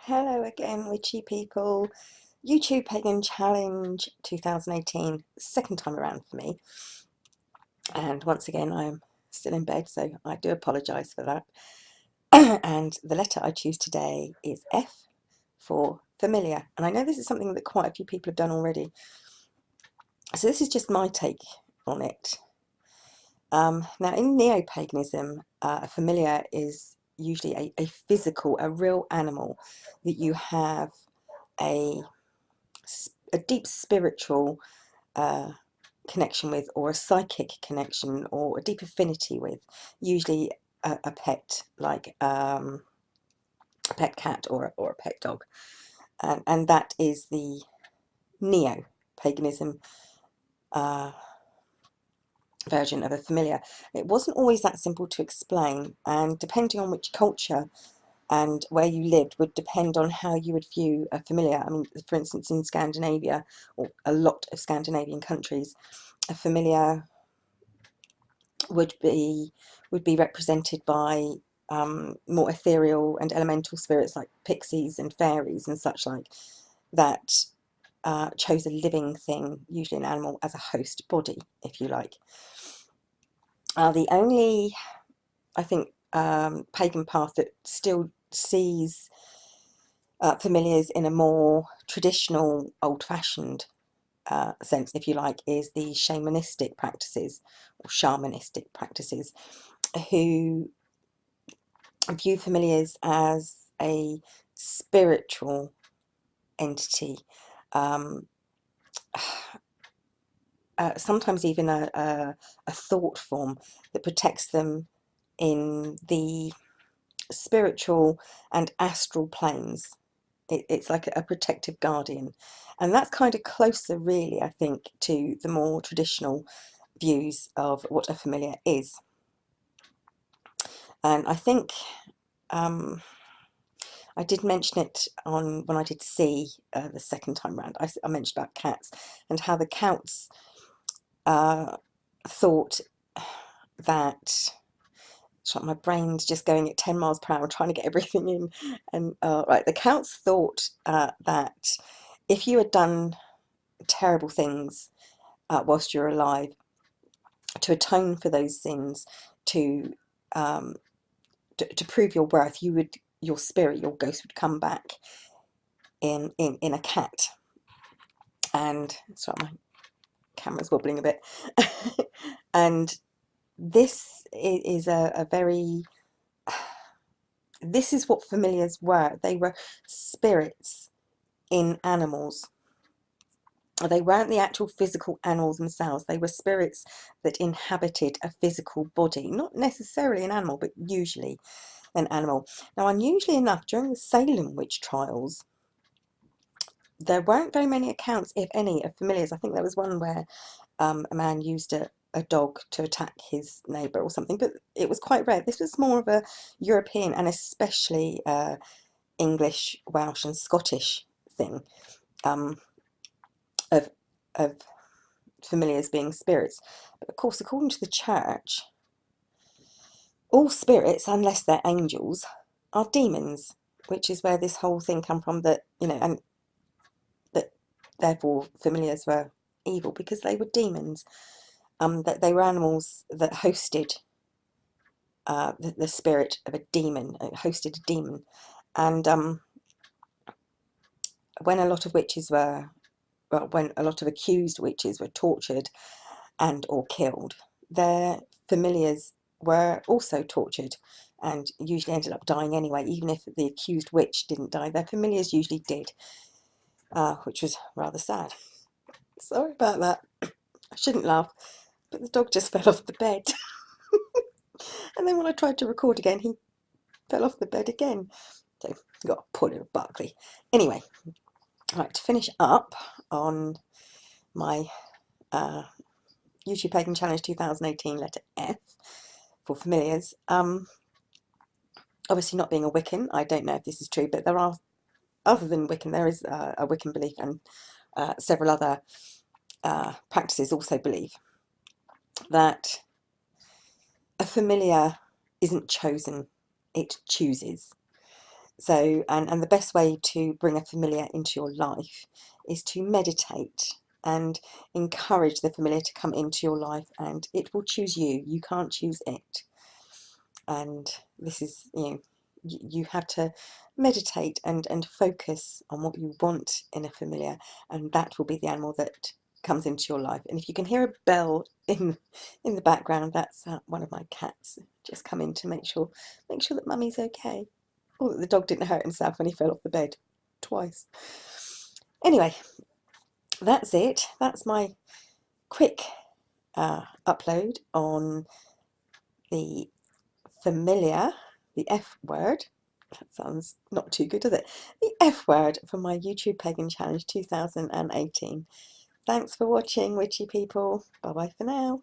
Hello again, witchy people. YouTube Pagan Challenge 2018, second time around for me. And once again, I'm still in bed, so I do apologise for that. And the letter I choose today is F for familiar. And I know this is something that quite a few people have done already. So this is just my take on it. Now, in neo-paganism, a familiar is usually a physical, a real animal that you have a deep spiritual connection with, or a psychic connection, or a deep affinity with, usually a pet, like a pet cat or a pet dog. And that is the neo-paganism version of a familiar. It wasn't always that simple to explain, and depending on which culture and where you lived would depend on how you would view a familiar. I mean, for instance, in Scandinavia, or a lot of Scandinavian countries, a familiar would be represented by more ethereal and elemental spirits like pixies and fairies and such like, that chose a living thing, usually an animal, as a host body, if you like. The only, I think, pagan path that still sees familiars in a more traditional, old-fashioned sense, if you like, is the shamanistic practices, or shamanistic practices, who view familiars as a spiritual entity, sometimes even a thought form that protects them in the spiritual and astral planes. It's like a protective guardian, and that's kind of closer, really, I think, to the more traditional views of what a familiar is. And I think I did mention it on when I did see the second time round. I mentioned about cats and how the cats thought that. My brain's just going at 10 miles per hour trying to get everything in. And right, the counts thought that if you had done terrible things whilst you're alive, to atone for those sins, to prove your worth, your spirit, your ghost would come back in a cat. And sorry, my camera's wobbling a bit. And this is a very, this is what familiars were. They were spirits in animals. They weren't the actual physical animals themselves. They were spirits that inhabited a physical body, not necessarily an animal, but usually an animal. Now, unusually enough, during the Salem witch trials, there weren't very many accounts, if any, of familiars. I think there was one where a man used a dog to attack his neighbour or something, but it was quite rare. This was more of a European and especially English, Welsh and Scottish thing, of familiars being spirits. But of course, according to the church, all spirits, unless they're angels, are demons, which is where this whole thing come from, that, you know, and that therefore familiars were evil because they were demons. That they were animals that hosted the spirit of a demon, hosted a demon. And when a lot of witches were, well, when a lot of accused witches were tortured and or killed, their familiars were also tortured and usually ended up dying anyway. Even if the accused witch didn't die, their familiars usually did, which was rather sad. Sorry about that. I shouldn't laugh, but the dog just fell off the bed. And then when I tried to record again, he fell off the bed again. So I've got to pull it, Barkley. Anyway, right, to finish up on my YouTube Pagan Challenge 2018, letter F for familiars. Obviously, not being a Wiccan, I don't know if this is true, but there are, other than Wiccan, there is a Wiccan belief, and several other practices also believe that a familiar isn't chosen, it chooses. So, and the best way to bring a familiar into your life is to meditate and encourage the familiar to come into your life, and it will choose you. You can't choose it. And this is, you have to meditate and focus on what you want in a familiar, and that will be the animal that comes into your life. And if you can hear a bell in the background, that's one of my cats just come in to make sure that mummy's okay. Oh, the dog didn't hurt himself when he fell off the bed twice. Anyway, that's it. That's my quick upload on the familiar, the F word. That sounds not too good, does it? The F word for my YouTube Pagan Challenge 2018. Thanks for watching, witchy people. Bye bye for now.